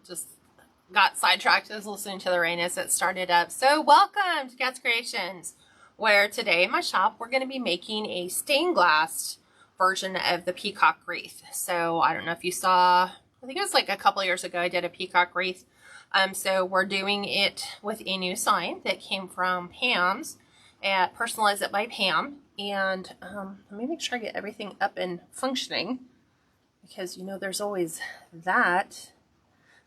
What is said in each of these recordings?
Just got sidetracked as listening to the rain as it started up. So welcome to Cat's Creations, where today in my shop we're going to be making a stained glass version of the Peacock Wreath. So I don't know if you saw, I think it was like a couple years ago I did a Peacock Wreath. So we're doing it with a new sign that came from Pam's at Personalize It By Pam. And let me make sure I get everything up and functioning, because you know there's always that.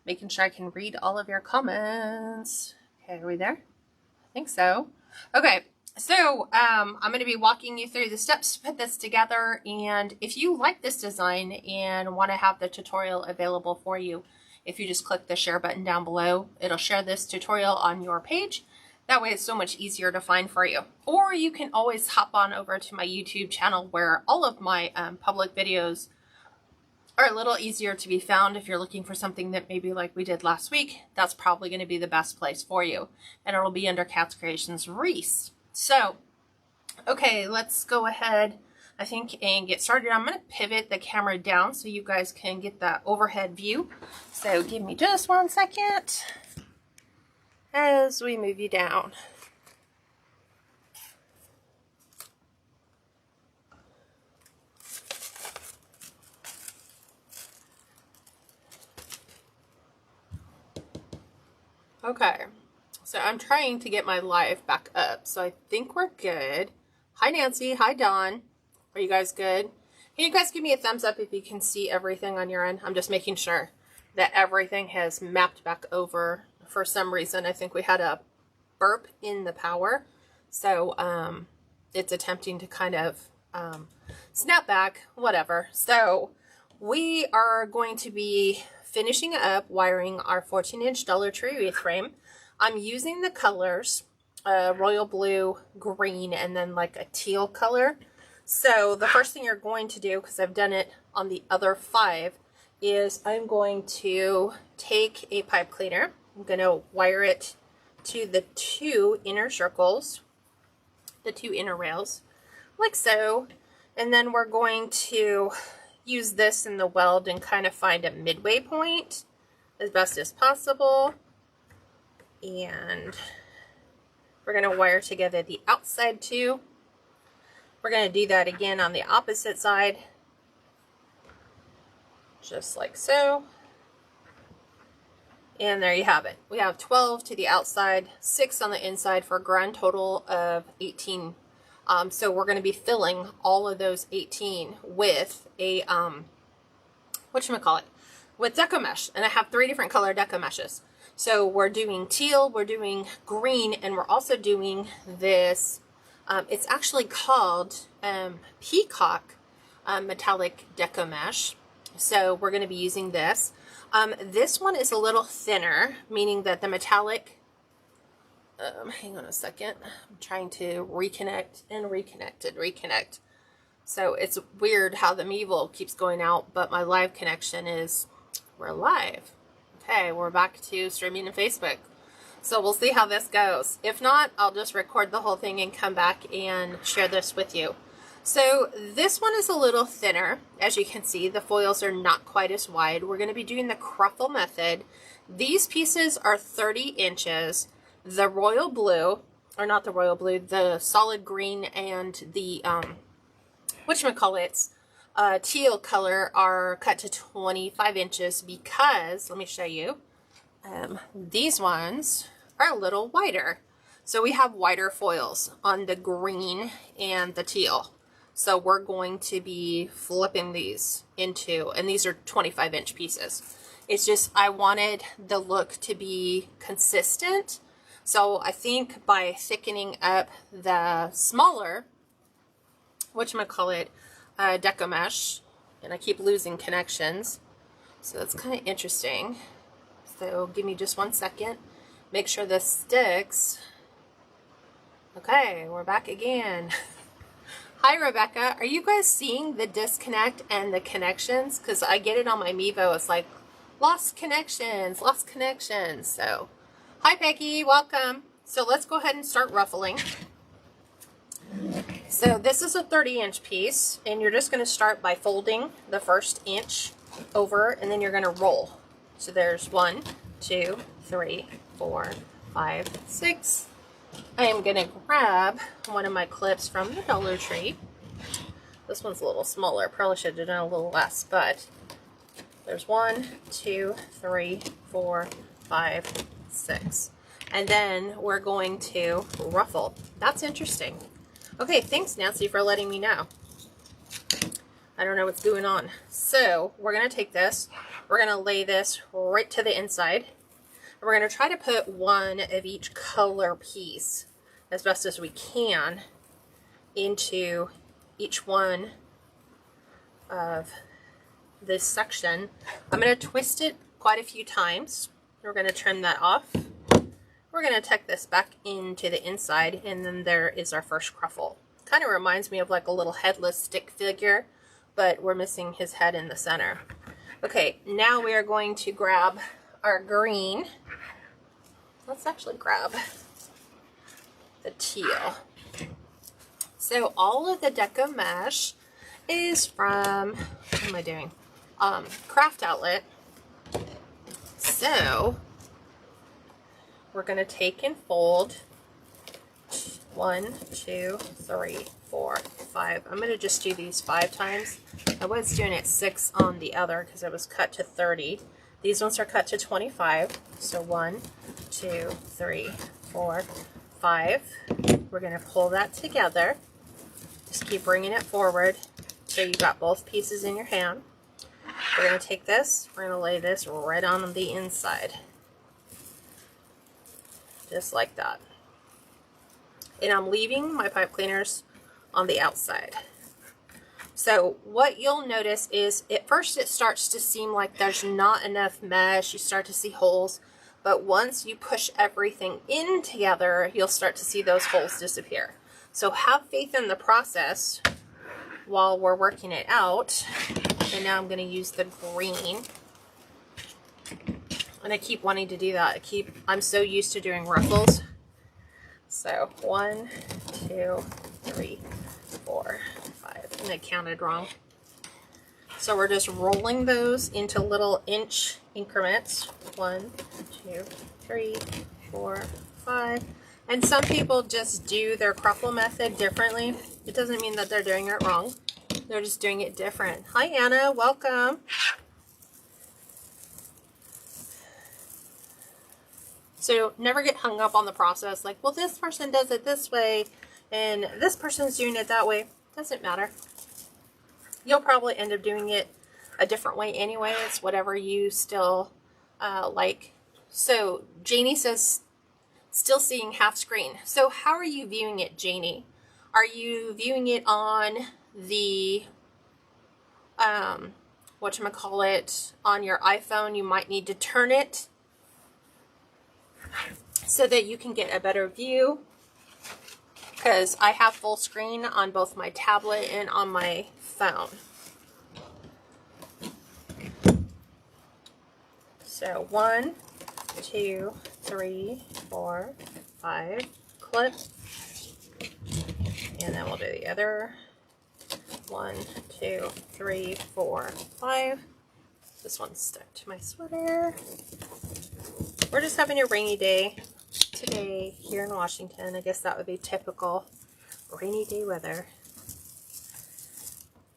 Making sure I can read all of your comments. Okay, are we there? I think so. Okay, so I'm going to be walking you through the steps to put this together, and if you like this design and want to have the tutorial available for you, if you just click the share button down below, it'll share this tutorial on your page. That way it's so much easier to find for you. Or you can always hop on over to my YouTube channel, where all of my public videos are a little easier to be found. If you're looking for something that maybe like we did last week, that's probably going to be the best place for you. And it'll be under Cat's Creations Wreath. So, okay, let's go ahead, I think, and get started. I'm going to pivot the camera down so you guys can get that overhead view. So give me just 1 second as we move you down. Okay, so I'm trying to get my live back up, so I think we're good. Hi Nancy, hi Dawn. Are you guys good? Can you guys give me a thumbs up if you can see everything on your end? I'm just making sure that everything has mapped back over. For some reason, I think we had a burp in the power, so it's attempting to kind of snap back, whatever. So we are going to be finishing up wiring our 14-inch Dollar Tree wreath frame. I'm using the colors royal blue, green, and then like a teal color. So the first thing you're going to do, because I've done it on the other 5, is I'm going to take a pipe cleaner. I'm going to wire it to the 2 inner circles, the 2 inner rails, like so. And then we're going to use this in the weld and kind of find a midway point as best as possible. And we're going to wire together the outside too. We're going to do that again on the opposite side, just like so. And there you have it. We have 12 to the outside, 6 on the inside, for a grand total of 18. So we're going to be filling all of those 18 with a, whatchamacallit, with Deco mesh. And I have 3 different color Deco meshes. So we're doing teal, we're doing green, and we're also doing this, it's actually called Peacock metallic Deco mesh. So we're going to be using this. This one is a little thinner, meaning that the metallic, hang on a second, I'm trying to reconnect and reconnect. So it's weird how the Meevil keeps going out, but my live connection is, we're live. Okay, we're back to streaming in Facebook. So we'll see how this goes. If not, I'll just record the whole thing and come back and share this with you. So this one is a little thinner. As you can see, the foils are not quite as wide. We're going to be doing the Cruffle Method. These pieces are 30 inches. The royal blue, or not the royal blue, the solid green and the, whatchamacallits, teal color are cut to 25 inches because, let me show you, these ones are a little wider. So we have wider foils on the green and the teal. So we're going to be flipping these into, and these are 25-inch pieces. It's just, I wanted the look to be consistent. So I think by thickening up the smaller, whatchamacallit, Deco mesh, and I keep losing connections. So that's kind of interesting. So give me just 1 second. Make sure this sticks. Okay, we're back again. Hi, Rebecca. Are you guys seeing the disconnect and the connections? Because I get it on my Mevo. It's like, lost connections, lost connections. So, hi, Peggy. Welcome. So let's go ahead and start ruffling. So this is a 30-inch piece, and you're just going to start by folding the first inch over, and then you're going to roll. So there's 1, 2, 3, 4, 5, 6. I am going to grab one of my clips from the Dollar Tree. This one's a little smaller. Probably should have done a little less, but there's 1, 2, 3, 4, 5, 6. And then we're going to ruffle. That's interesting. Okay, thanks Nancy for letting me know. I don't know what's going on. So we're going to take this. We're going to lay this right to the inside. We're going to try to put one of each color piece as best as we can into each one of this section. I'm going to twist it quite a few times. We're going to trim that off. We're going to tuck this back into the inside, and then there is our first cruffle. Kind of reminds me of like a little headless stick figure, but we're missing his head in the center. Okay, now we are going to grab our green. Let's actually grab the teal. So all of the Deco mesh is from, what am I doing? Craft Outlet. So we're going to take and fold 1, 2, 3, 4, 5. I'm going to just do these 5 times. I was doing it 6 on the other because it was cut to 30. These ones are cut to 25. So 1, 2, 3, 4, 5. We're going to pull that together. Just keep bringing it forward so you've got both pieces in your hand. We're going to take this, we're going to lay this right on the inside. Just like that. And I'm leaving my pipe cleaners on the outside. So what you'll notice is at first it starts to seem like there's not enough mesh. You start to see holes. But once you push everything in together, you'll start to see those holes disappear. So have faith in the process while we're working it out. And now I'm going to use the green. And I keep wanting to do that. I'm so used to doing ruffles. So 1, 2, 3, 4, 5. And I counted wrong. So we're just rolling those into little inch increments. 1, 2, 3, 4, 5. And some people just do their Cruffle method differently. It doesn't mean that they're doing it wrong. They're just doing it different. Hi Anna, welcome. So never get hung up on the process. Like, well, this person does it this way and this person's doing it that way. Doesn't matter. You'll probably end up doing it a different way anyway. It's whatever you still like. So Janie says, still seeing half screen. So how are you viewing it, Janie? Are you viewing it on the, whatchamacallit, on your iPhone? You might need to turn it so that you can get a better view, because I have full screen on both my tablet and on my phone. So 1, 2, 3, 4, 5 clip, and then we'll do the other 1, 2, 3, 4, 5. This one's stuck to my sweater. We're just having a rainy day today here in Washington. I guess that would be typical rainy day weather.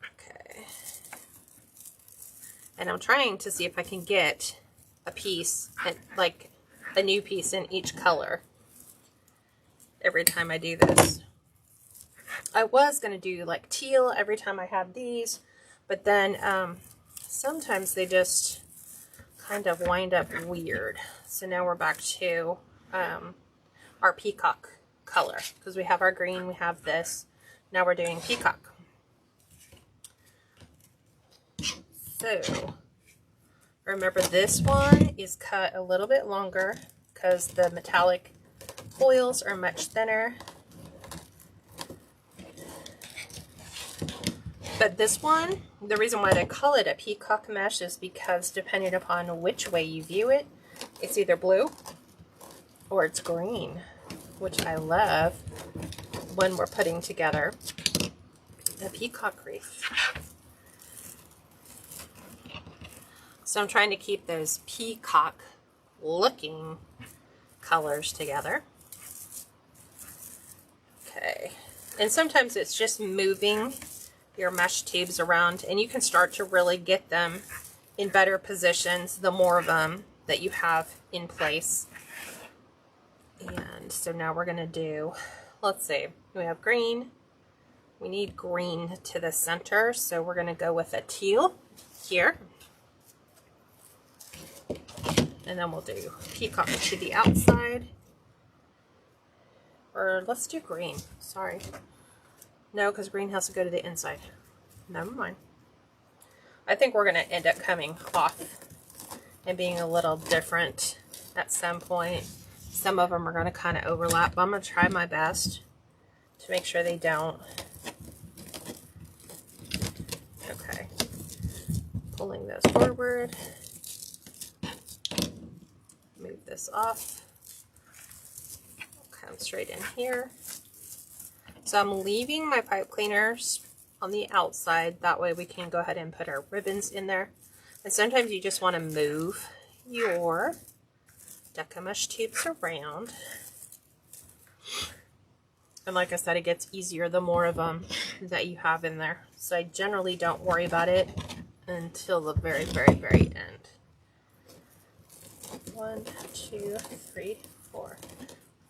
Okay. And I'm trying to see if I can get a piece, like a new piece in each color every time I do this. I was going to do like teal every time I have these, but then sometimes they just kind of wind up weird. So now we're back to our peacock color, because we have our green, we have this. Now we're doing peacock. So remember, this one is cut a little bit longer because the metallic foils are much thinner. But this one, the reason why they call it a peacock mesh is because depending upon which way you view it, it's either blue or it's green, which I love when we're putting together a peacock wreath. So I'm trying to keep those peacock looking colors together. Okay, and sometimes it's just moving your mesh tubes around, and you can start to really get them in better positions the more of them that you have in place. And so now we're going to do, let's see, we have green. We need green to the center, so we're going to go with a teal here. And then we'll do peacock to the outside. Or let's do green. Sorry. No, because green has to go to the inside. Never mind. I think we're going to end up coming off and being a little different at some point. Some of them are going to kind of overlap, but I'm going to try my best to make sure they don't. Okay. Pulling those forward. Move this off. Come straight in here. So I'm leaving my pipe cleaners on the outside. That way we can go ahead and put our ribbons in there. And sometimes you just want to move your Deco mesh tubes around. And like I said, it gets easier the more of them that you have in there. So I generally don't worry about it until the very, very, very end. 1, 2, 3, 4,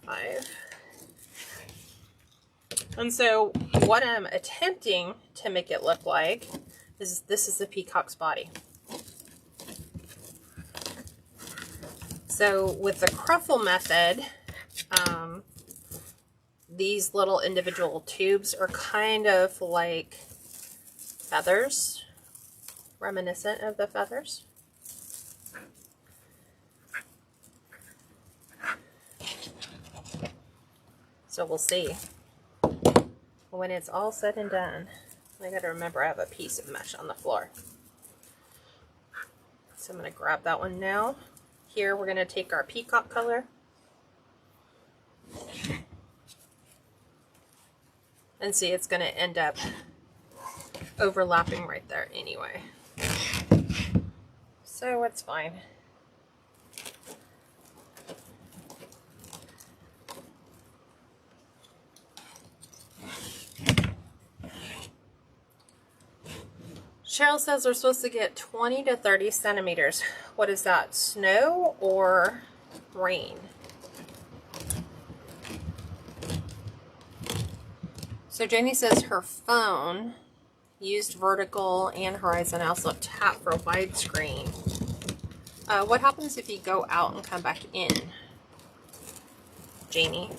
5. And so what I'm attempting to make it look like is this is the peacock's body. So with the Cruffle method, these little individual tubes are kind of like feathers, reminiscent of the feathers. So we'll see when it's all said and done. I gotta remember I have a piece of mesh on the floor. So I'm gonna grab that one now. Here we're gonna take our peacock color. And see, it's gonna end up overlapping right there anyway. So it's fine. Cheryl says we're supposed to get 20 to 30 centimeters. What is that, snow or rain? So Jenny says her phone used vertical and horizontal, so tap for widescreen. What happens if you go out and come back in, Jamie?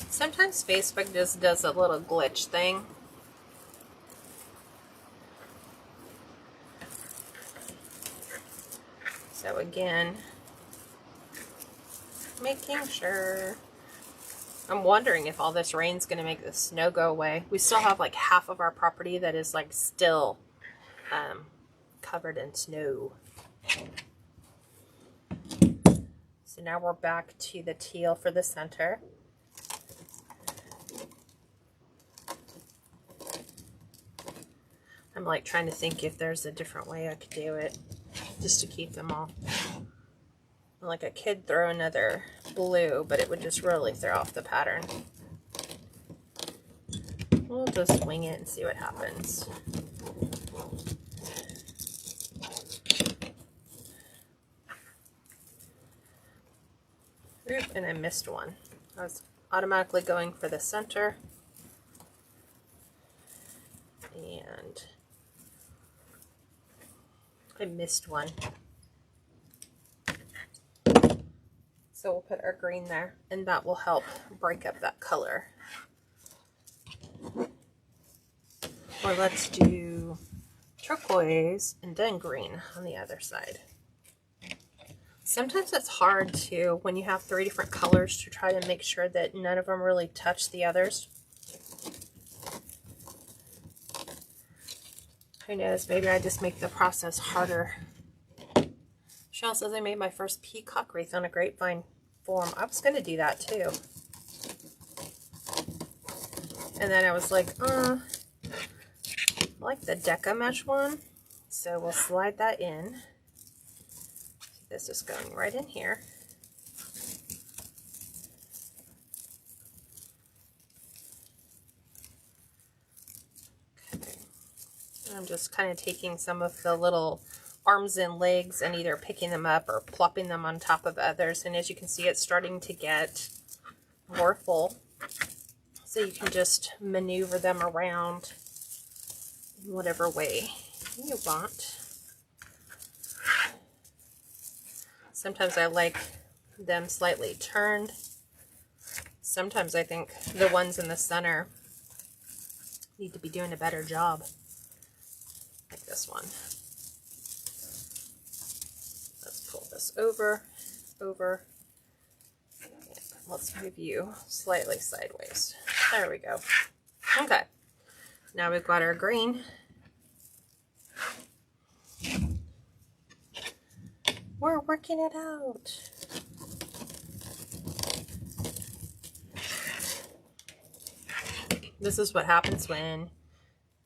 Sometimes Facebook just does a little glitch thing. So again, making sure. I'm wondering if all this rain's going to make the snow go away. We still have like half of our property that is like still covered in snow. So now we're back to the teal for the center. I'm like trying to think if there's a different way I could do it, just to keep them all. Like I could throw another blue, but it would just really throw off the pattern. We'll just wing it and see what happens. Oop, and I missed one. I was automatically going for the center. And I missed one. So we'll put our green there, and that will help break up that color. Or let's do turquoise and then green on the other side. Sometimes it's hard to, when you have 3 different colors, to try to make sure that none of them really touch the others. Who knows, maybe I just make the process harder. Michelle says I made my first peacock wreath on a grapevine form. I was going to do that too. And then I was like, I like the Deco mesh one. So we'll slide that in. This is going right in here. Okay. I'm just kind of taking some of the little arms and legs and either picking them up or plopping them on top of others. And as you can see, it's starting to get more full. So you can just maneuver them around in whatever way you want. Sometimes I like them slightly turned. Sometimes I think the ones in the center need to be doing a better job. Like this one. Let's pull this over. Let's move you slightly sideways. There we go. Okay. Now we've got our green. We're working it out. This is what happens when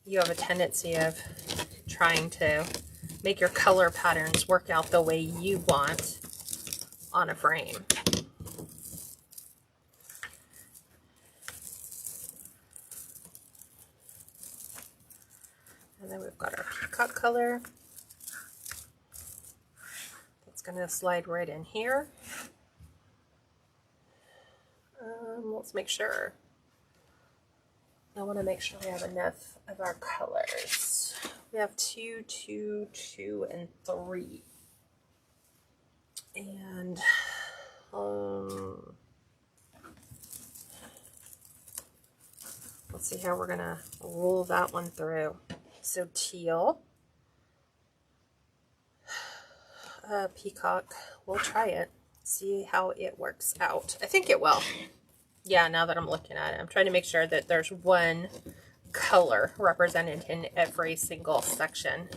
you have a tendency of trying to make your color patterns work out the way you want on a frame. And then we've got our peacock color. That's going to slide right in here. Let's make sure. I want to make sure we have enough of our colors. We have 2, 2, 2, and 3. And let's see how we're going to roll that one through. So teal, peacock, we'll try it, see how it works out. I think it will. Yeah, now that I'm looking at it, I'm trying to make sure that there's one color represented in every single section.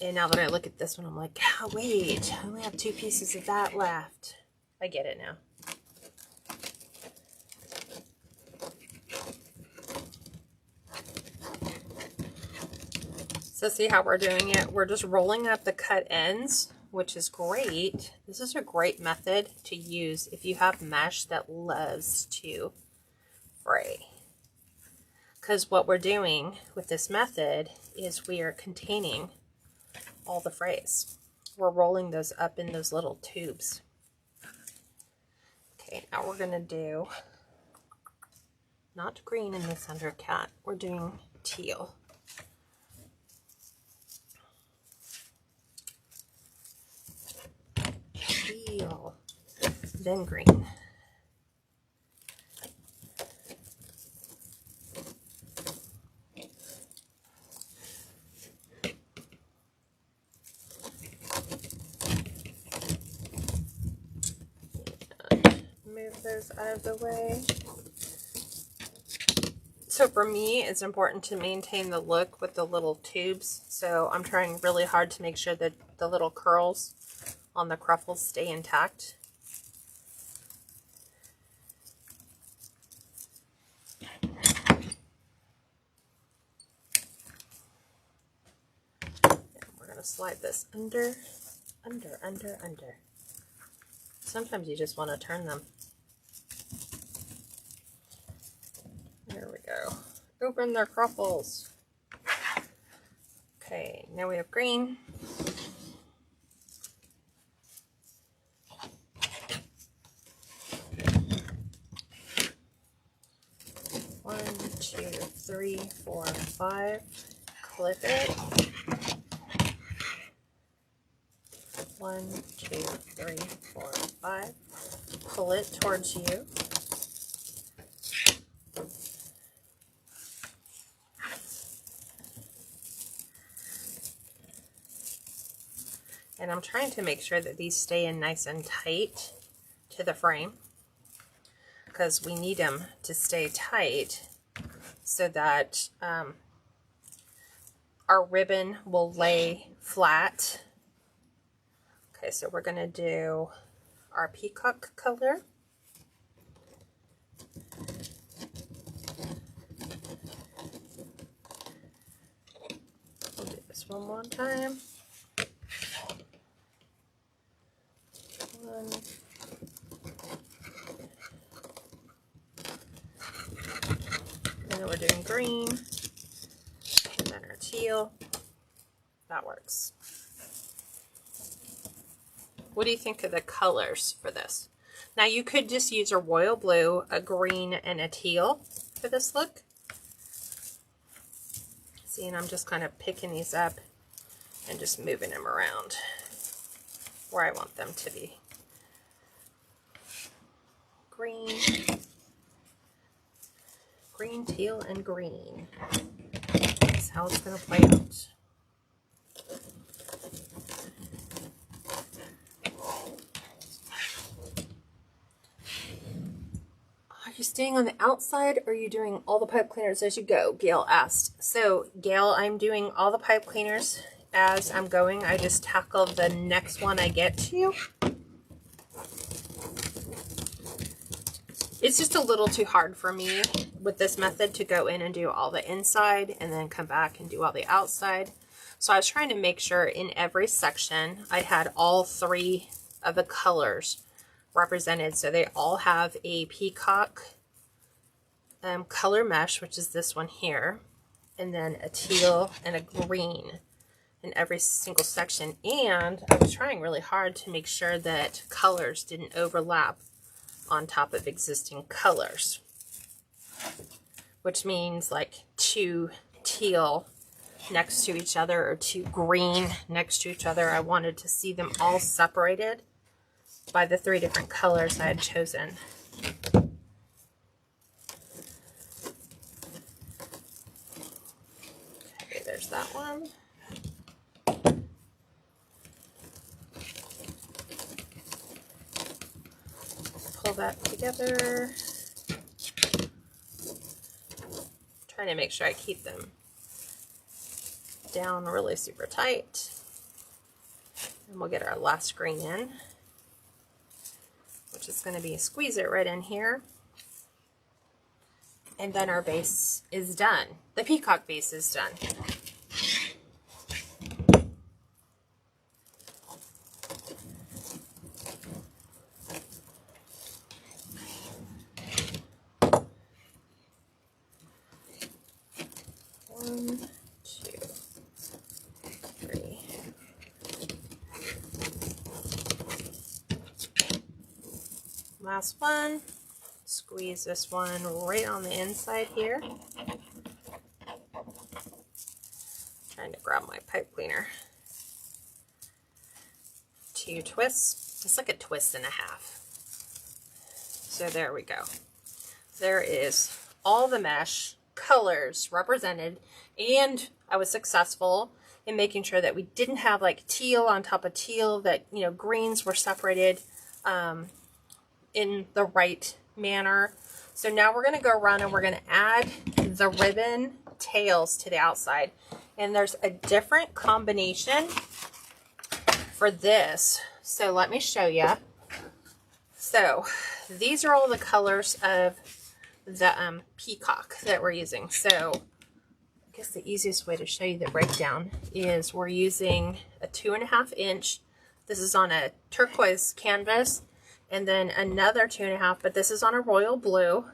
And now that I look at this one, I'm like, oh, wait, I only have 2 pieces of that left. I get it now. So see how we're doing it? We're just rolling up the cut ends, which is great. This is a great method to use if you have mesh that loves to fray. Because what we're doing with this method is we are containing all the frays. We're rolling those up in those little tubes. Okay, now we're going to do not green in the center cat. We're doing teal. Teal, then green. Move those out of the way. So for me, it's important to maintain the look with the little tubes. So I'm trying really hard to make sure that the little curls on the cruffles stay intact. And we're going to slide this under. Sometimes you just want to turn them. There we go. Open their cruffles. Okay, now we have green. One, 2, 3, 4, 5. Clip it. 1, 2, 3, 4, 5. Pull it towards you. And I'm trying to make sure that these stay in nice and tight to the frame, because we need them to stay tight so that our ribbon will lay flat. Okay, so we're going to do our peacock color. We'll do this this one more time. One. And then we're doing green, and then our teal. That works. What do you think of the colors for this? Now you could just use a royal blue, a green, and a teal for this look. See, and I'm just kind of picking these up and just moving them around where I want them to be. Green, green, teal, and green. That's how it's going to play out. Are you staying on the outside, or are you doing all the pipe cleaners as you go? Gail asked. So, Gail, I'm doing all the pipe cleaners as I'm going. I just tackle the next one I get to. It's just a little too hard for me with this method to go in and do all the inside and then come back and do all the outside. So I was trying to make sure in every section I had all three of the colors represented. So they all have a peacock color mesh, which is this one here, and then a teal and a green in every single section. And I was trying really hard to make sure that colors didn't overlap on top of existing colors, which means like 2 teal next to each other or 2 green next to each other. I wanted to see them all separated by the 3 different colors I had chosen. Okay, there's that one. Pull that together. Trying to make sure I keep them down really super tight. And we'll get our last green in, which is going to be squeeze it right in here. And then our base is done. The peacock base is done. Last one, squeeze this one right on the inside here. Trying to grab my pipe cleaner. 2 twists, just like a twist and a half. So there we go. There is all the mesh colors represented, and I was successful in making sure that we didn't have like teal on top of teal, that, you know, greens were separated in the right manner. So now we're going to go around and we're going to add the ribbon tails to the outside. And there's a different combination for this. So let me show you. So these are all the colors of the peacock that we're using. So I guess the easiest way to show you the breakdown is we're using a 2.5 inch. This is on a turquoise canvas. And then another 2.5, but this is on a royal blue,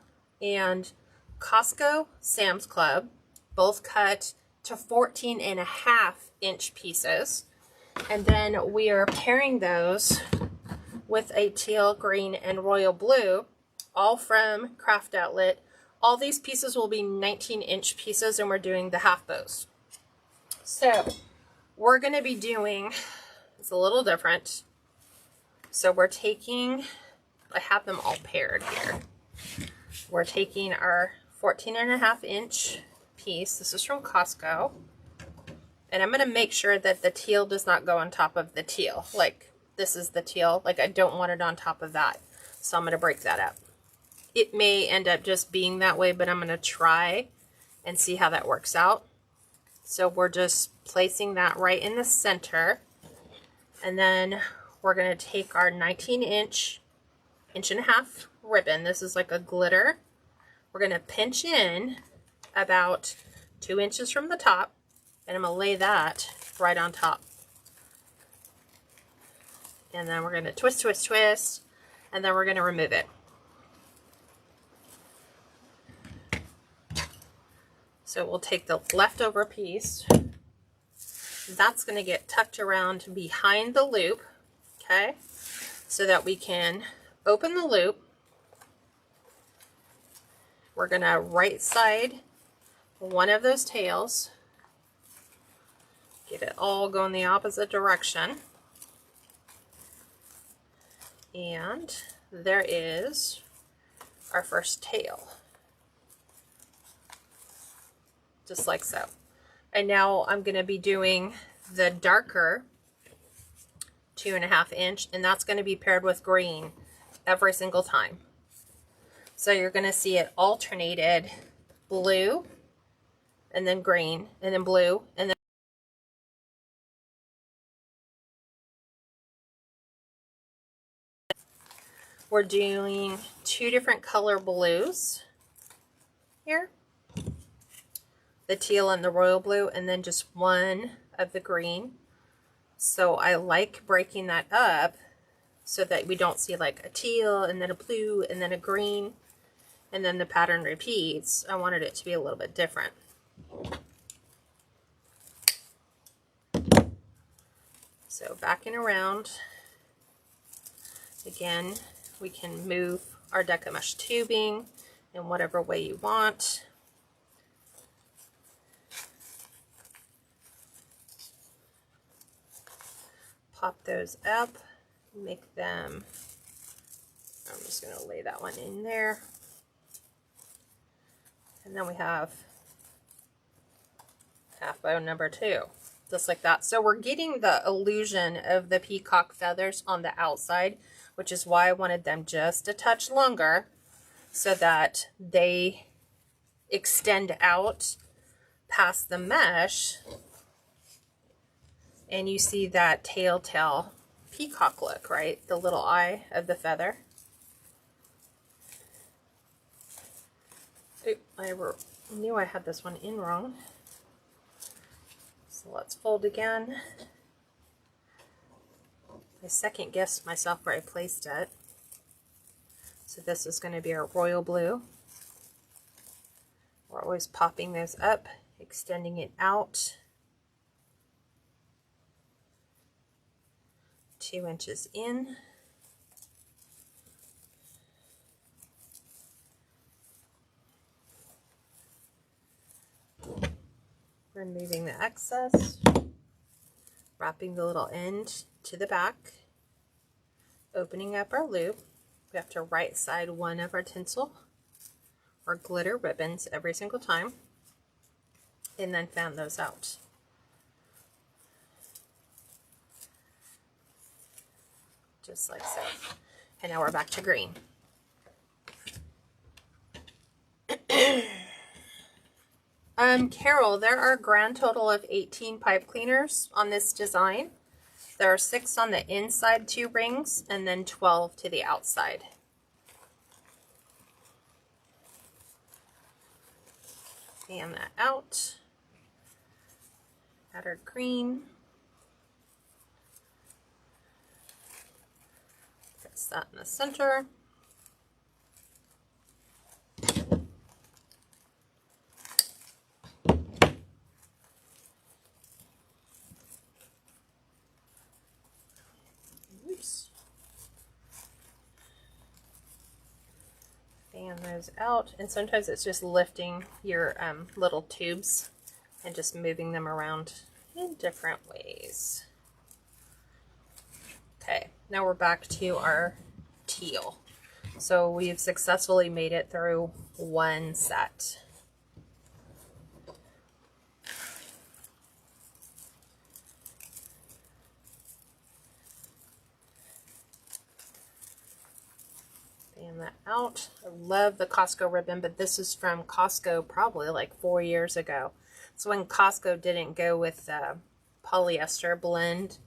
and Costco, Sam's Club, both cut to 14.5 inch pieces. And then we are pairing those with a teal, green, and royal blue, all from Craft Outlet. All these pieces will be 19 inch pieces, and we're doing the half bows. So we're going to be doing, it's a little different. So we're taking, I have them all paired here. We're taking our 14.5 inch piece. This is from Costco. And I'm going to make sure that the teal does not go on top of the teal. Like, this is the teal. Like, I don't want it on top of that. So I'm going to break that up. It may end up just being that way, but I'm going to try and see how that works out. So we're just placing that right in the center. And then we're going to take our 19 inch, 1.5 inch ribbon. This is like a glitter. We're going to pinch in about 2 inches from the top, and I'm going to lay that right on top. And then we're going to twist, twist, twist, and then we're going to remove it. So we'll take the leftover piece. That's going to get tucked around behind the loop, okay? So that we can open the loop. We're going to right side one of those tails. Get it all going the opposite direction. And there is our first tail. Just like so. And now I'm going to be doing the darker 2.5 inch, and that's going to be paired with green every single time. So you're going to see it alternated blue, and then green, and then blue, and then we're doing 2 different color blues here. The teal and the royal blue, and then just one of the green. So I like breaking that up so that we don't see like a teal and then a blue and then a green and then the pattern repeats. I wanted it to be a little bit different. So backing around, again, we can move our Deco mesh tubing in whatever way you want. Pop those up, make them, I'm just going to lay that one in there. And then we have half bow number 2, just like that. So we're getting the illusion of the peacock feathers on the outside, which is why I wanted them just a touch longer so that they extend out past the mesh. And you see that tail peacock look, right? The little eye of the feather. Oop, I knew I had this one in wrong. So let's fold again. I second guessed myself where I placed it. So this is going to be our royal blue. We're always popping those up, extending it out. 2 inches in. Removing the excess, wrapping the little end to the back, opening up our loop. We have to right side one of our tinsel or glitter ribbons every single time, and then fan those out. Just like so. And now we're back to green. Carol, there are a grand total of 18 pipe cleaners on this design. There are 6 on the inside 2 rings and then 12 to the outside. Fan that out. Add our green. Fix that in the center. Fan those out, and sometimes it's just lifting your little tubes and just moving them around in different ways. Okay, now we're back to our teal. So we've successfully made it through one set. Fan that out. I love the Costco ribbon, but this is from Costco probably like 4 years ago. So when Costco didn't go with polyester blend,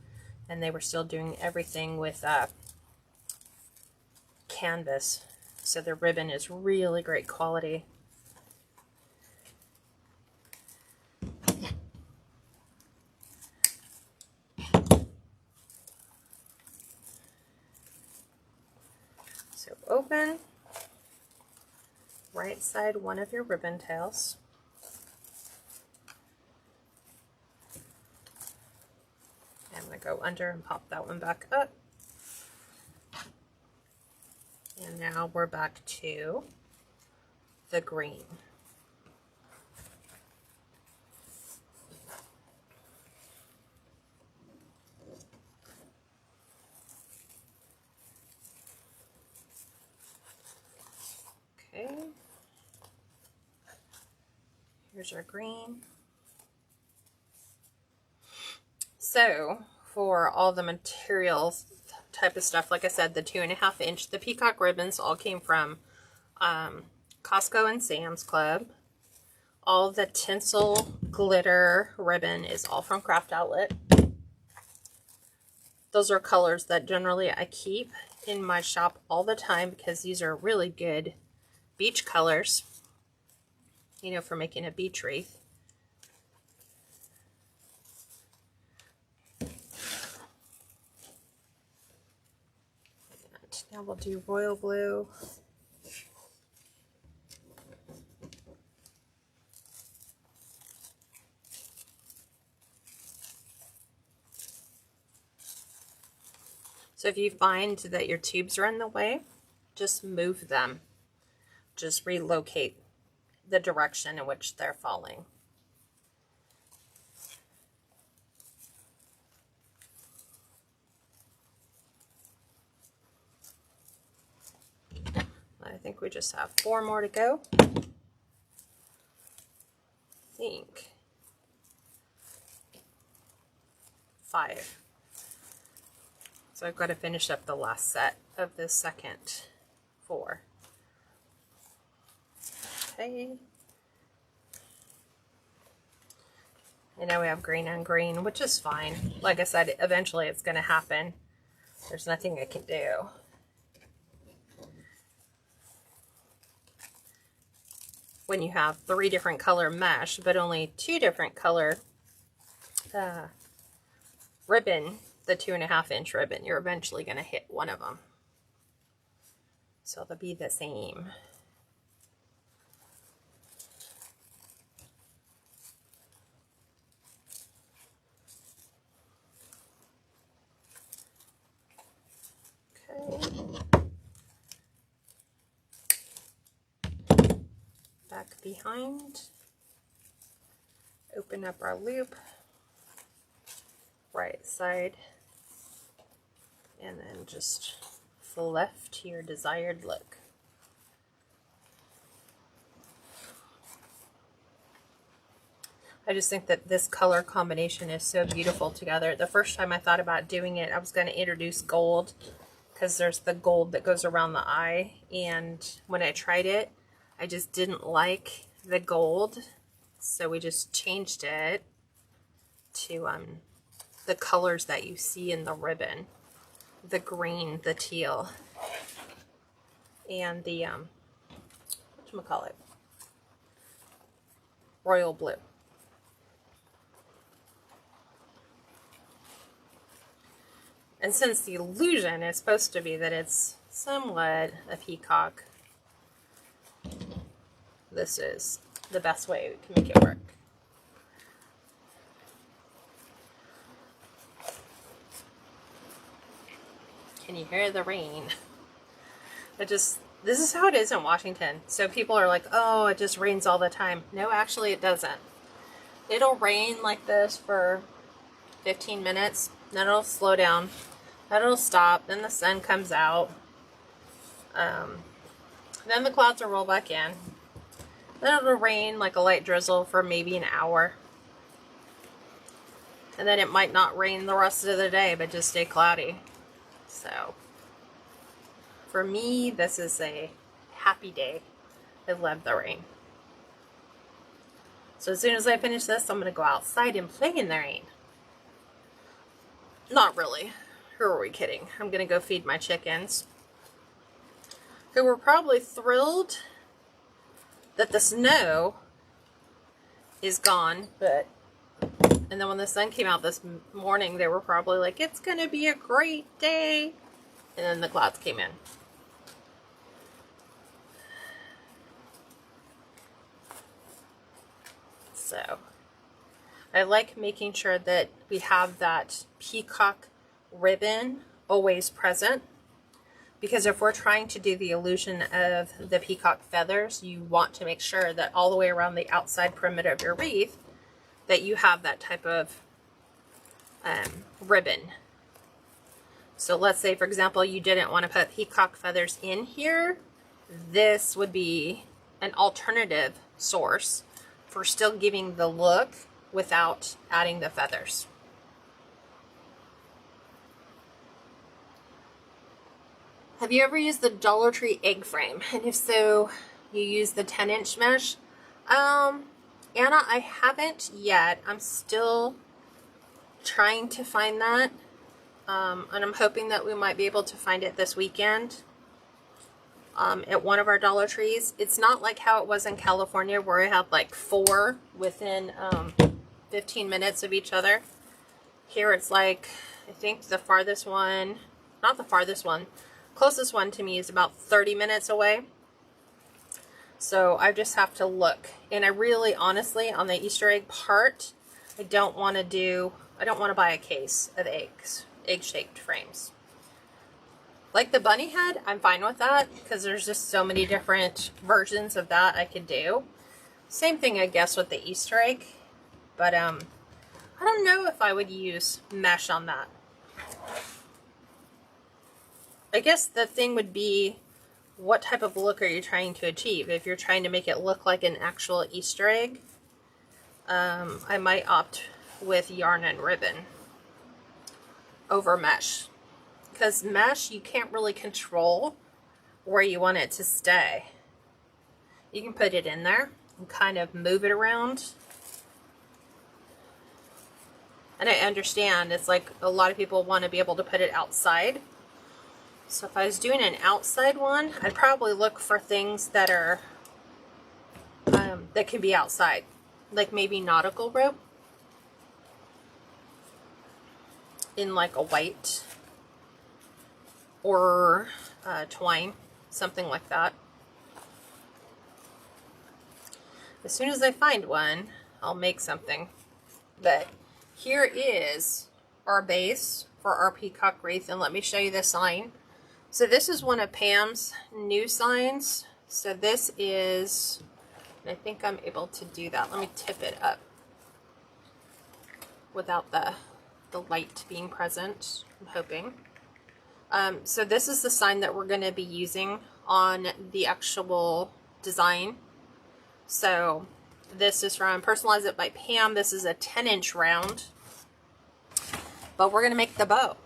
and they were still doing everything with canvas. So the ribbon is really great quality. open, right side one of your ribbon tails. I'm going to go under and pop that one back up. And now we're back to the green. Okay. Here's our green. So for all the materials type of stuff, like I said, the 2.5 inch, the peacock ribbons all came from Costco and Sam's Club. All the tinsel glitter ribbon is all from Craft Outlet. Those are colors that generally I keep in my shop all the time because these are really good beach colors, you know, for making a beach wreath. Now we'll do royal blue. So if you find that your tubes are in the way, just move them. Just relocate the direction in which they're falling. I think we just have 4 more to go. I think 5. So I've got to finish up the last set of the second 4. Okay. And now we have green on green, which is fine. Like I said, eventually it's going to happen. There's nothing I can do. When you have 3 different color mesh, but only 2 different color ribbon, the 2.5 inch ribbon, you're eventually going to hit one of them. So they'll be the same. Okay. Back behind, open up our loop, right side, and then just fluff to your desired look. I just think that this color combination is so beautiful together. The first time I thought about doing it, I was going to introduce gold because there's the gold that goes around the eye, and when I tried it, I just didn't like the gold, so we just changed it to the colors that you see in the ribbon. The green, the teal, and the, whatchamacallit, royal blue. And since the illusion is supposed to be that it's somewhat a peacock, this is the best way we can make it work. Can you hear the rain? This is how it is in Washington. So people are like, oh, it just rains all the time. No, actually it doesn't. It'll rain like this for 15 minutes, then it'll slow down, then it'll stop, then the sun comes out, then the clouds will roll back in. Then it'll rain like a light drizzle for maybe an hour. And then it might not rain the rest of the day, but just stay cloudy. So, for me, this is a happy day. I love the rain. So as soon as I finish this, I'm going to go outside and play in the rain. Not really. Who are we kidding? I'm going to go feed my chickens, who were probably thrilled that the snow is gone, and then when the sun came out this morning, they were probably like, it's gonna be a great day, and then the clouds came in. So I like making sure that we have that peacock ribbon always present, because if we're trying to do the illusion of the peacock feathers, you want to make sure that all the way around the outside perimeter of your wreath that you have that type of ribbon. So let's say, for example, you didn't want to put peacock feathers in here. This would be an alternative source for still giving the look without adding the feathers. Have you ever used the Dollar Tree egg frame? And if so, you use the 10-inch mesh? Anna, I haven't yet. I'm still trying to find that. And I'm hoping that we might be able to find it this weekend at one of our Dollar Trees. It's not like how it was in California where I had like 4 within 15 minutes of each other. Here it's like, I think the farthest one, not the farthest one, closest one to me is about 30 minutes away. So I just have to look. And I really, honestly, on the Easter egg part, I don't want to buy a case of eggs. Egg-shaped frames. Like the bunny head, I'm fine with that because there's just so many different versions of that I could do. Same thing, I guess, with the Easter egg, but I don't know if I would use mesh on that. I guess the thing would be, what type of look are you trying to achieve? If you're trying to make it look like an actual Easter egg, I might opt with yarn and ribbon over mesh, because mesh you can't really control where you want it to stay. You can put it in there and kind of move it around, and I understand it's like a lot of people want to be able to put it outside. So if I was doing an outside one, I'd probably look for things that are that can be outside, like maybe nautical rope in like a white, or twine, something like that. As soon as I find one, I'll make something. But here is our base for our peacock wreath, and let me show you the sign. So this is one of Pam's new signs. So this is, I think I'm able to do that. Let me tip it up without the light being present, I'm hoping. So this is the sign that we're going to be using on the actual design. So this is from Personalize It by Pam. This is a 10-inch round, but we're going to make the bow.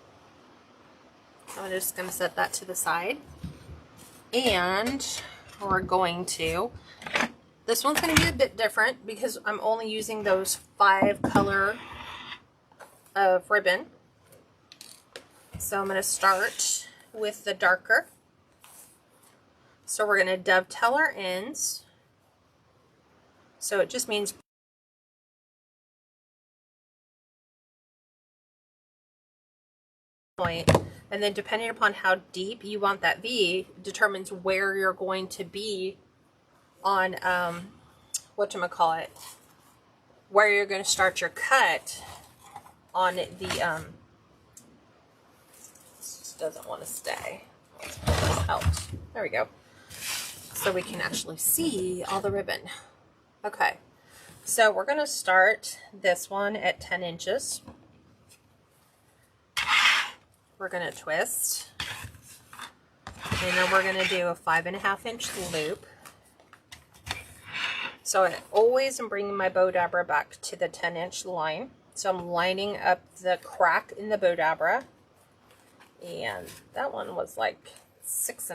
I'm just going to set that to the side, and we're going to, this one's going to be a bit different because I'm only using those 5 color of ribbon. So I'm going to start with the darker. So we're going to dovetail our ends. So it just means point, and then depending upon how deep you want that V determines where you're going to be on whatchamacallit, where you're going to start your cut on the this doesn't want to stay. Let's pull this out. There we go. So we can actually see all the ribbon. Okay, so we're going to start this one at 10 inches. We're going to twist, and then we're going to do a 5.5-inch loop. So I always am bringing my bow dabra back to the 10-inch line. So I'm lining up the crack in the bow dabra, and that one was like 6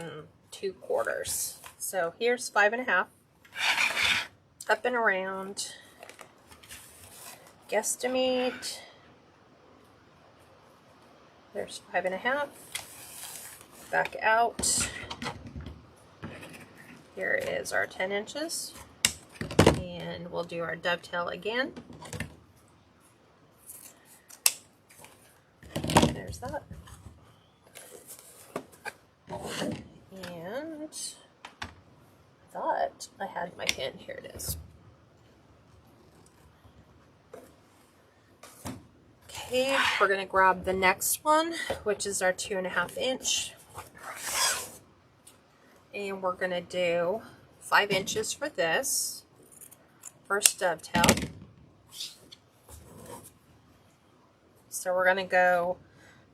2/4. So here's 5.5, up and around, guesstimate. There's 5.5, back out. Here is our 10 inches, and we'll do our dovetail again. There's that. And I thought I had my pin. Here it is. Okay, we're going to grab the next one, which is our 2.5 inch. And we're going to do 5 inches for this first dovetail. So we're going to go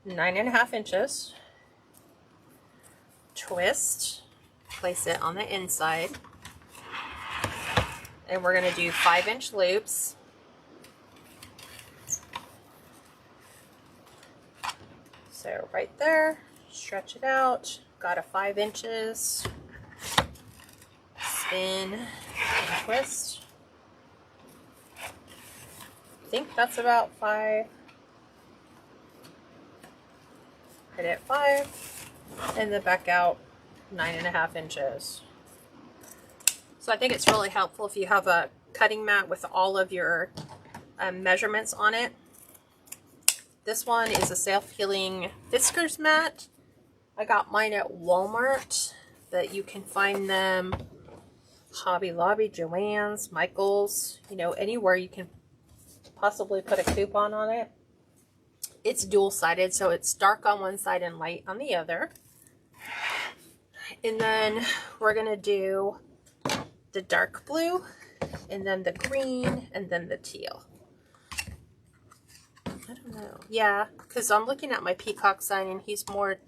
9.5 inches, twist, place it on the inside, and we're going to do 5-inch loops. So right there, stretch it out, got a 5 inches, spin and twist. I think that's about 5. Hit it 5, and then back out 9.5 inches. So I think it's really helpful if you have a cutting mat with all of your measurements on it. This one is a self-healing Fiskars mat. I got mine at Walmart, but you can find them Hobby Lobby, Joann's, Michael's, you know, anywhere you can possibly put a coupon on it. It's dual-sided, so it's dark on one side and light on the other. And then we're going to do the dark blue, and then the green, and then the teal. I don't know. Yeah, because I'm looking at my Peacock sign, and he's more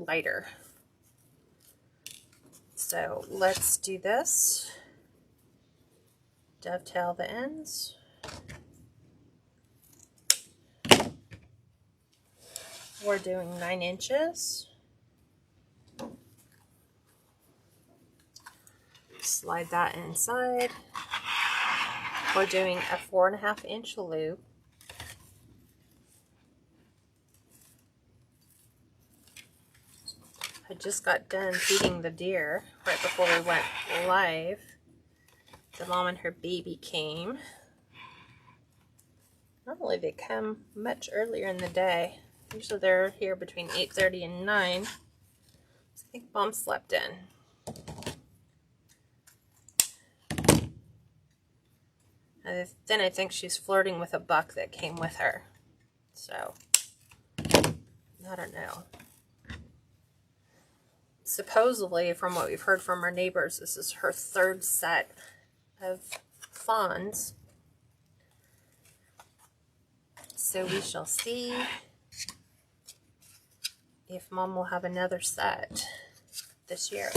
lighter. So let's do this. Dovetail the ends. We're doing 9 inches. Slide that inside. We're doing a 4.5 inch loop. I just got done feeding the deer right before we went live. The mom and her baby came. Normally they come much earlier in the day. Usually they're here between 8:30 and 9. So I think Mom slept in. And then I think she's flirting with a buck that came with her. So, I don't know. Supposedly, from what we've heard from our neighbors, this is her 3rd set of fawns. So we shall see if Mom will have another set this year.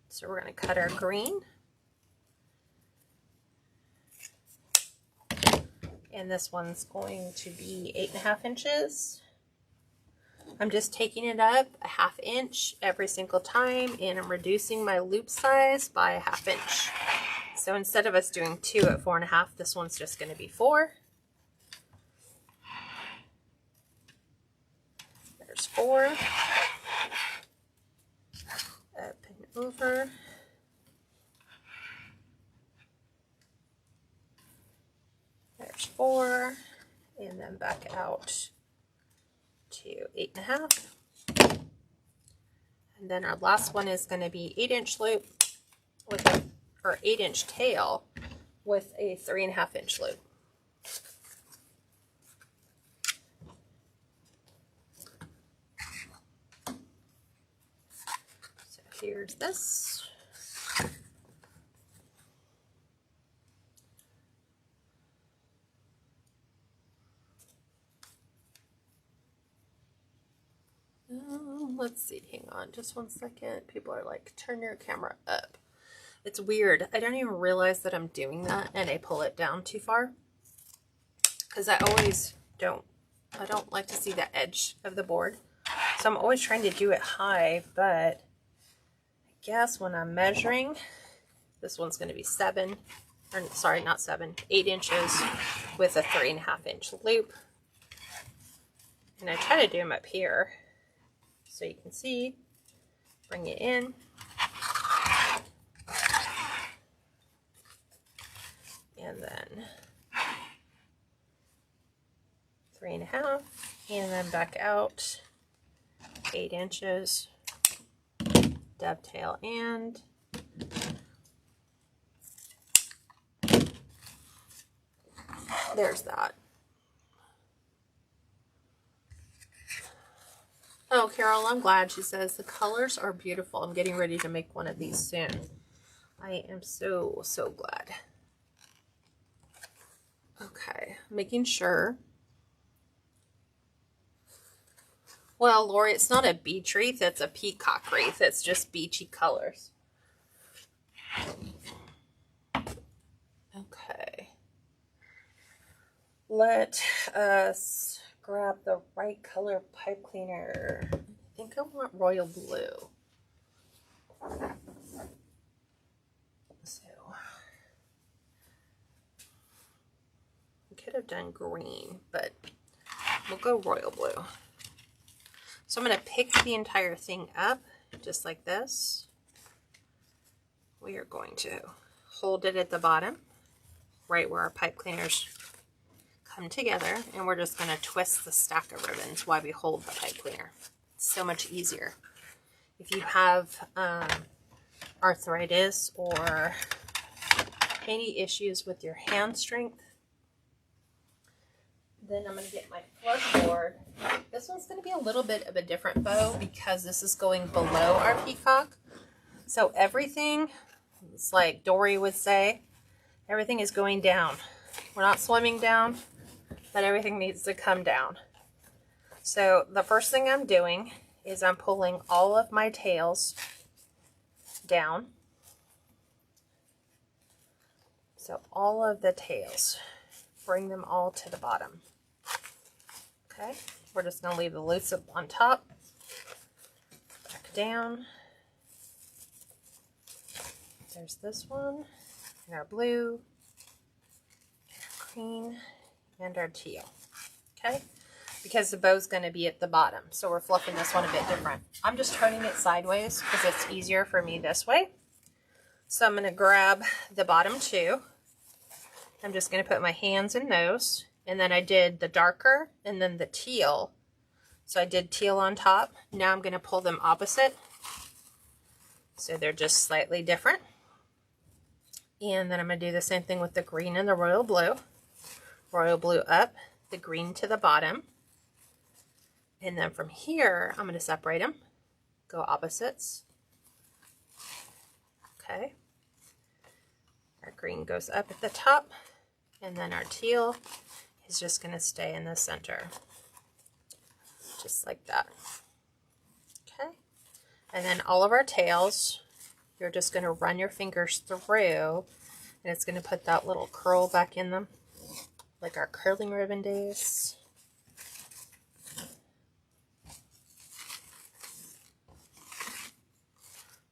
So we're going to cut our green. And this one's going to be 8.5 inches. I'm just taking it up a 1/2 inch every single time, and I'm reducing my loop size by a 1/2 inch. So instead of us doing 2 at 4.5, this one's just going to be 4. There's 4. Up and over. There's 4, and then back out to 8.5. And then our last one is going to be 8-inch loop with a, or 8-inch tail with a 3.5 inch loop. So here's this. Let's see, hang on just one second. People are like, turn your camera up. It's weird. I don't even realize that I'm doing that, and I pull it down too far. Because I don't like to see the edge of the board. So I'm always trying to do it high, but I guess when I'm measuring, this one's going to be 8 inches with a 3.5 inch loop. And I try to do them up here so you can see. Bring it in. And then 3.5, and then back out 8 inches, dovetail and there's that. Oh, Carol, I'm glad. She says the colors are beautiful. I'm getting ready to make one of these soon. I am so glad. Okay, making sure. Well, Lori, it's not a beach wreath, it's a peacock wreath. It's just beachy colors. Okay. Let us grab the right color pipe cleaner. I think I want royal blue. So, we could have done green, but we'll go royal blue. So I'm going to pick the entire thing up just like this. We are going to hold it at the bottom, right where our pipe cleaners come together, and we're just going to twist the stack of ribbons while we hold the pipe cleaner. It's so much easier. If you have arthritis or any issues with your hand strength, then I'm going to get my flood board. This one's going to be a little bit of a different bow because this is going below our peacock. So everything, it's like Dory would say, everything is going down. We're not swimming down, but everything needs to come down. So the first thing I'm doing is I'm pulling all of my tails down. So all of the tails, bring them all to the bottom. Okay, we're just going to leave the loose up on top, back down. There's this one, and our blue, our green, and our teal. Okay, because the bow's going to be at the bottom, so we're fluffing this one a bit different. I'm just turning it sideways because it's easier for me this way. So I'm going to grab the bottom two. I'm just going to put my hands in those. And then I did the darker and then the teal. So I did teal on top. Now I'm going to pull them opposite. So they're just slightly different. And then I'm going to do the same thing with the green and the royal blue. Royal blue up, the green to the bottom. And then from here, I'm going to separate them. Go opposites. Okay. Our green goes up at the top. And then our teal is just going to stay in the center, just like that. Okay, and then all of our tails, you're just going to run your fingers through, and it's going to put that little curl back in them, like our curling ribbon days.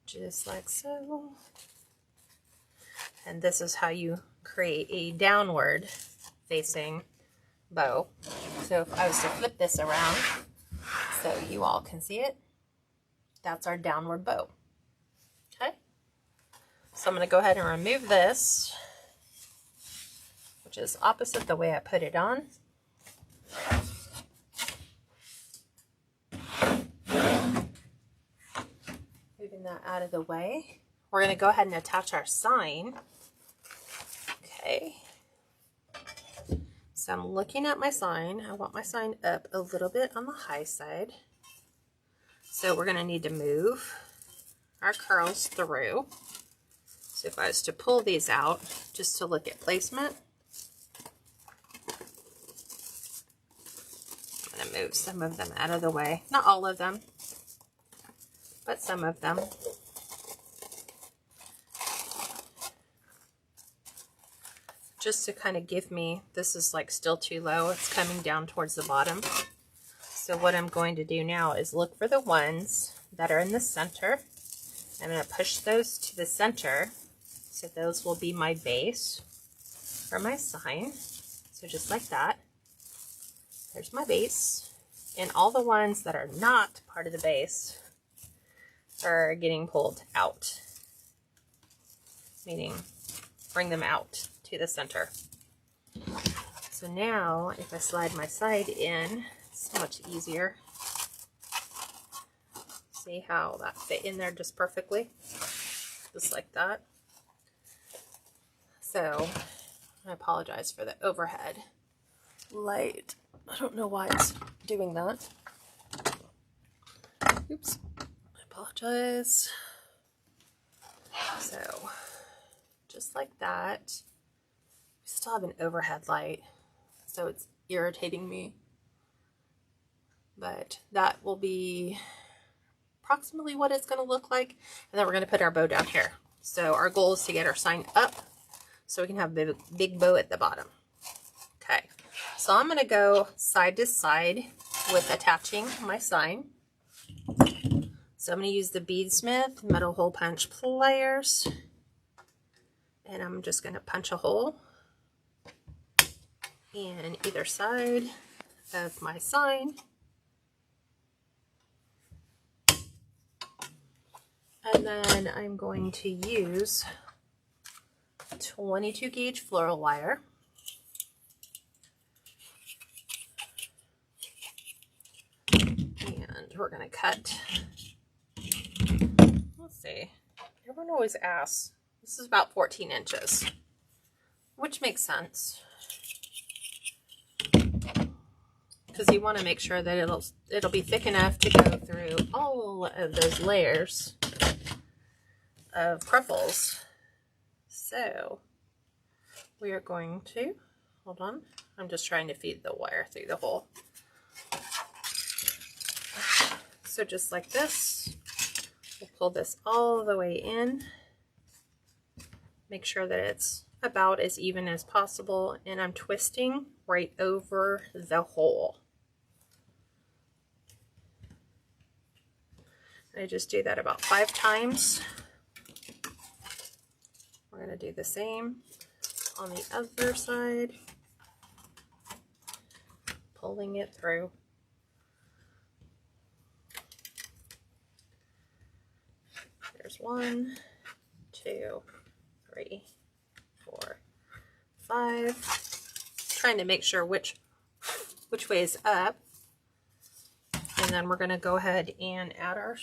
Just like so. And this is how you create a downward facing bow. So if I was to flip this around so you all can see it, that's our downward bow. Okay, so I'm going to go ahead and remove this, which is opposite the way I put it on. Moving that out of the way. We're going to go ahead and attach our sign. Okay. So I'm looking at my sign. I want my sign up a little bit on the high side. So we're going to need to move our curls through. So if I was to pull these out, just to look at placement, I'm going to move some of them out of the way. Not all of them, but some of them. Just to kind of give me, this is like still too low, it's coming down towards the bottom. So what I'm going to do now is look for the ones that are in the center. I'm going to push those to the center. So those will be my base for my sign. So just like that. There's my base. And all the ones that are not part of the base are getting pulled out. Meaning, bring them out to the center. So now if I slide my side in, it's so much easier. See how that fit in there just perfectly, just like that. So I apologize for the overhead light. I don't know why it's doing that. Oops. I apologize. So, just like that. We still have an overhead light, so it's irritating me. But that will be approximately what it's going to look like. And then we're going to put our bow down here. So our goal is to get our sign up so we can have a big bow at the bottom. Okay, so I'm going to go side to side with attaching my sign. So I'm going to use the Beadsmith metal hole punch pliers, and I'm just going to punch a hole in either side of my sign. And then I'm going to use 22 gauge floral wire. And we're going to cut, let's see, everyone always asks, this is about 14 inches, which makes sense. Because you want to make sure that it'll be thick enough to go through all of those layers of cruffles. So we are going to, hold on, I'm just trying to feed the wire through the hole. So just like this, we'll pull this all the way in. Make sure that it's about as even as possible, and I'm twisting right over the hole. I just do that about 5 times. We're going to do the same on the other side, pulling it through. There's 1, 2, 3, 4, 5. Trying to make sure which way is up. And then we're going to go ahead and add our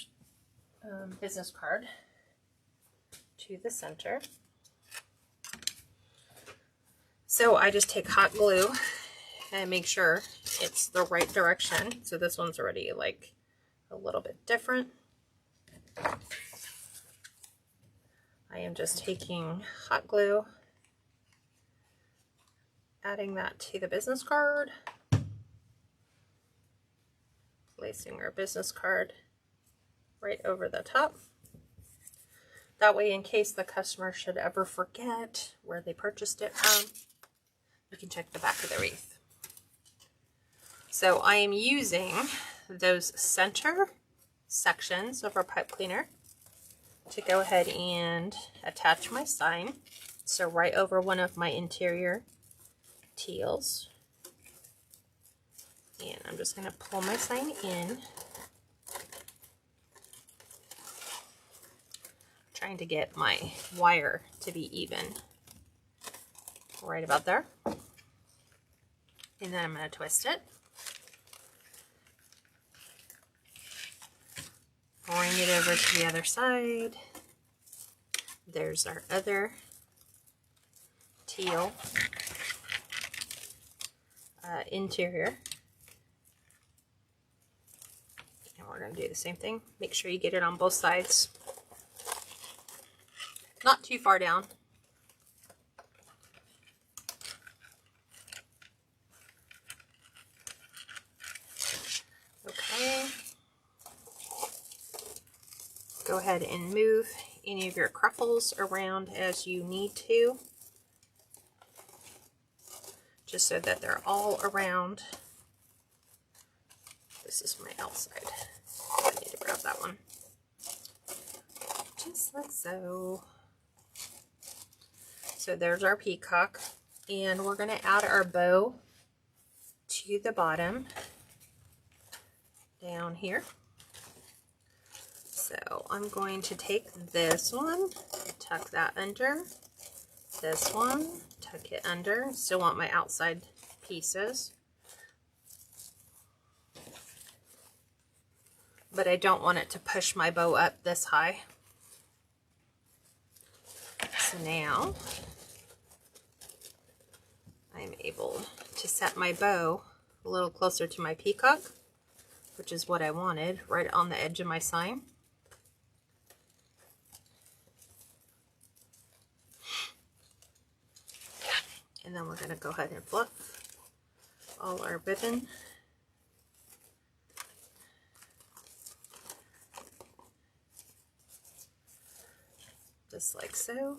business card to the center. So I just take hot glue and make sure it's the right direction. So this one's already like a little bit different. I am just taking hot glue, adding that to the business card, placing our business card right over the top. That way, in case the customer should ever forget where they purchased it from, you can check the back of the wreath. So I am using those center sections of our pipe cleaner to go ahead and attach my sign. So right over one of my interior teals. And I'm just going to pull my sign in. Trying to get my wire to be even. Right about there. And then I'm going to twist it. Bring it over to the other side. There's our other teal interior. And we're going to do the same thing. Make sure you get it on both sides. Not too far down. Okay. Go ahead and move any of your cruffles around as you need to, just so that they're all around. This is my outside. I need to grab that one. Just like so. So there's our peacock, and we're going to add our bow to the bottom down here. So I'm going to take this one, tuck that under, this one, tuck it under. Still want my outside pieces, but I don't want it to push my bow up this high. So now able to set my bow a little closer to my peacock, which is what I wanted, right on the edge of my sign. And then we're going to go ahead and fluff all our ribbon. Just like so.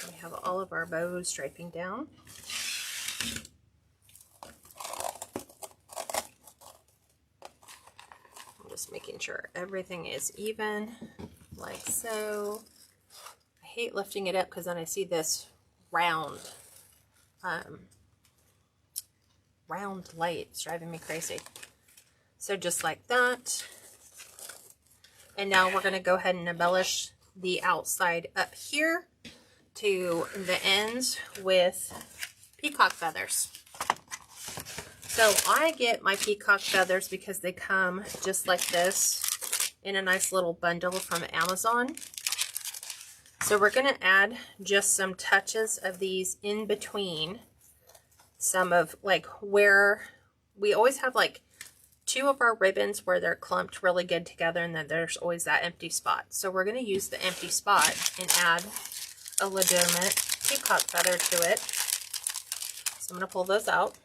We have all of our bows striping down. I'm just making sure everything is even, like so. I hate lifting it up because then I see this round light. It's driving me crazy. So just like that. And now we're going to go ahead and embellish the outside up here to the ends with peacock feathers. So I get my peacock feathers because they come just like this in a nice little bundle from Amazon. So we're going to add just some touches of these in between some of like where we always have like two of our ribbons where they're clumped really good together, and then there's always that empty spot. So we're going to use the empty spot and add a legitimate peacock feather to it. So I'm going to pull those out.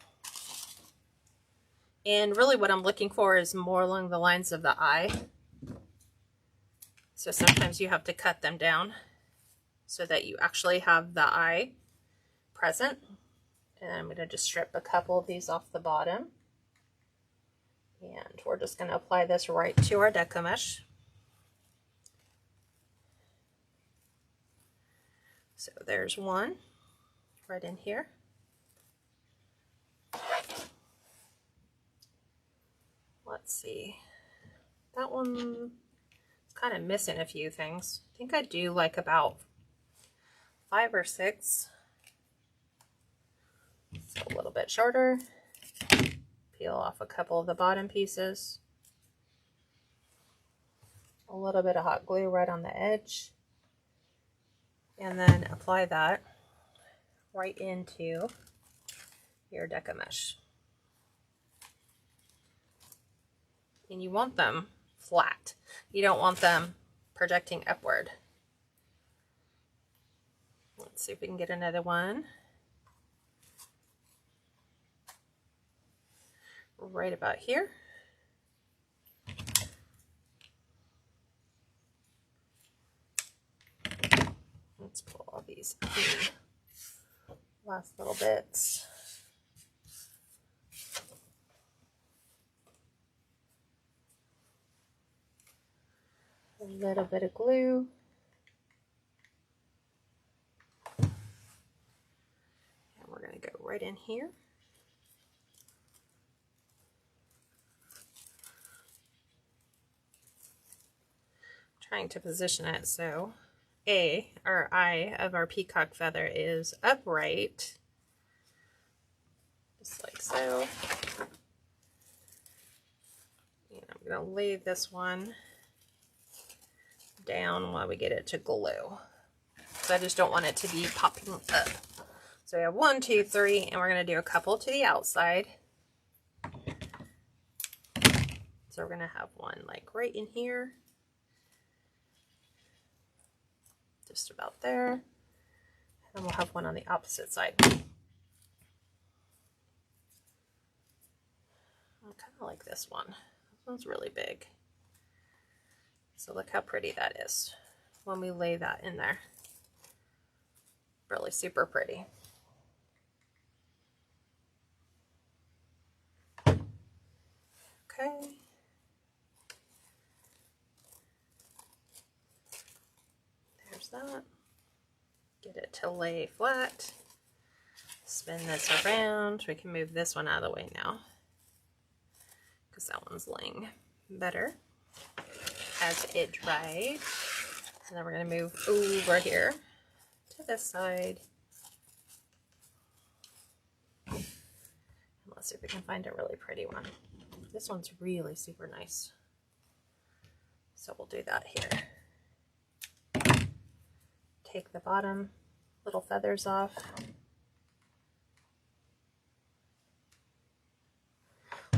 And really what I'm looking for is more along the lines of the eye. So sometimes you have to cut them down so that you actually have the eye present. And I'm going to just strip a couple of these off the bottom. And we're just going to apply this right to our Deco mesh. So there's one right in here. Let's see. That one is kind of missing a few things. I think I do like about 5 or 6. So a little bit shorter. Peel off a couple of the bottom pieces. A little bit of hot glue right on the edge. And then apply that right into your Deco mesh. And you want them flat. You don't want them projecting upward. Let's see if we can get another one. Right about here. Let's pull all these last little bits. A little bit of glue. And we're going to go right in here. Trying to position it so our eye of our peacock feather is upright, just like so. And I'm going to lay this one down while we get it to glue. So I just don't want it to be popping up. So we have 1, 2, 3, and we're going to do a couple to the outside. So we're going to have one like right in here. Just about there. And we'll have one on the opposite side. I kind of like this one. This one's really big. So look how pretty that is when we lay that in there. Really super pretty. Okay. There's that. Get it to lay flat. Spin this around. We can move this one out of the way now, because that one's laying better as it dried. And then we're going to move over here to this side. And let's see if we can find a really pretty one. This one's really super nice. So we'll do that here. Take the bottom little feathers off.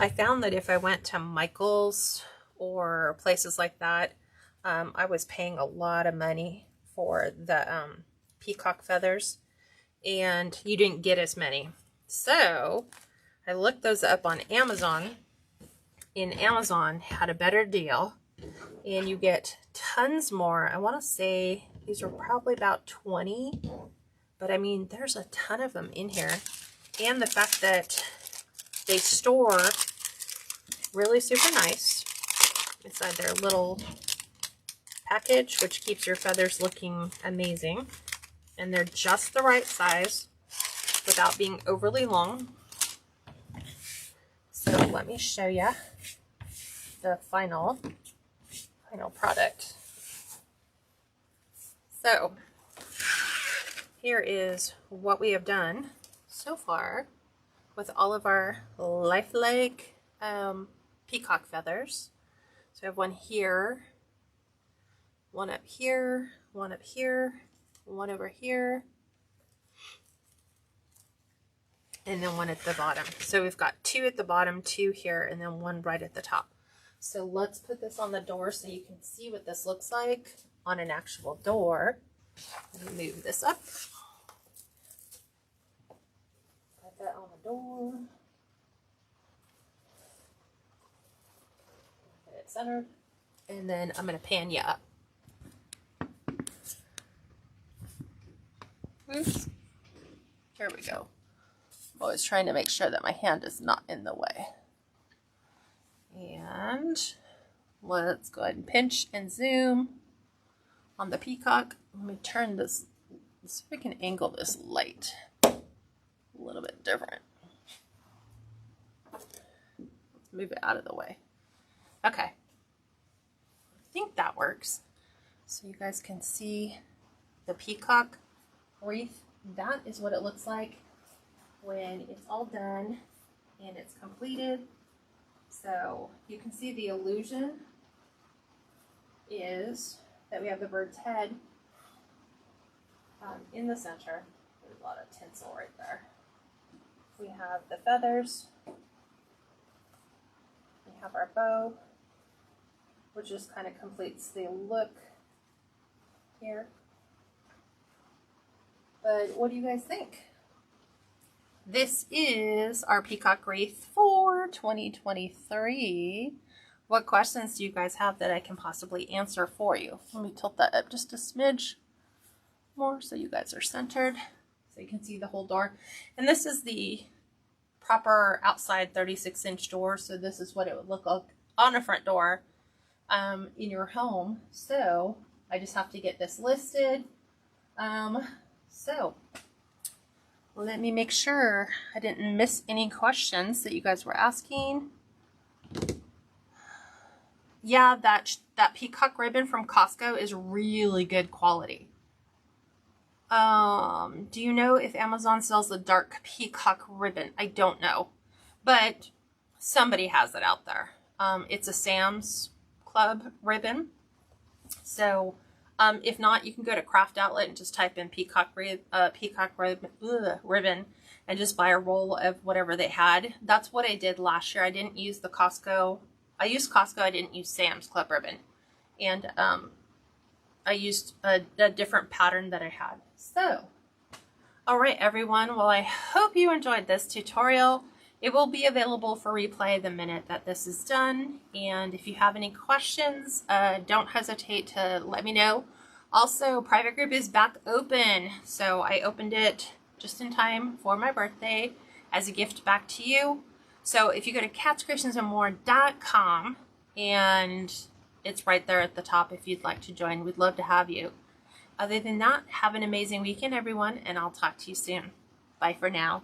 I found that if I went to Michael's or places like that, I was paying a lot of money for the peacock feathers, and you didn't get as many. So I looked those up on Amazon, and Amazon had a better deal, and you get tons more. I want to say these are probably about 20, but I mean, there's a ton of them in here. And the fact that they store really super nice inside their little package, which keeps your feathers looking amazing. And they're just the right size without being overly long. So let me show you the final product. So here is what we have done so far with all of our lifelike peacock feathers. So I have one here, one up here, one up here, one over here, and then one at the bottom. So we've got 2 at the bottom, 2 here, and then 1 right at the top. So let's put this on the door so you can see what this looks like on an actual door. Let me move this up. Put that on the door. Get it centered. And then I'm going to pan you up. Oops. Here we go. I'm always trying to make sure that my hand is not in the way. And let's go ahead and pinch and zoom on the peacock. Let me turn this, let's see if we can angle this light a little bit different. Let's move it out of the way. Okay. I think that works. So you guys can see the peacock wreath. That is what it looks like when it's all done and it's completed. So you can see the illusion is that we have the bird's head in the center. There's a lot of tinsel right there. We have the feathers. We have our bow, which just kind of completes the look here. But what do you guys think? This is our peacock wreath for 2023. What questions do you guys have that I can possibly answer for you? Let me tilt that up just a smidge more so you guys are centered, so you can see the whole door. And this is the proper outside 36-inch door, so this is what it would look like on a front door in your home. So I just have to get this listed. So let me make sure I didn't miss any questions that you guys were asking. Yeah, that peacock ribbon from Costco is really good quality. Do you know if Amazon sells the dark peacock ribbon? I don't know, but somebody has it out there. It's a Sam's Club ribbon. So if not, you can go to Craft Outlet and just type in peacock ribbon and just buy a roll of whatever they had. That's what I did last year. I didn't use the Costco. I used Costco. I didn't use Sam's Club ribbon. And I used a different pattern that I had. So, all right, everyone. Well, I hope you enjoyed this tutorial. It will be available for replay the minute that this is done. And if you have any questions, don't hesitate to let me know. Also, private group is back open. So I opened it just in time for my birthday as a gift back to you. So if you go to catscreationsandmore.com, and it's right there at the top if you'd like to join, we'd love to have you. Other than that, have an amazing weekend, everyone, and I'll talk to you soon. Bye for now.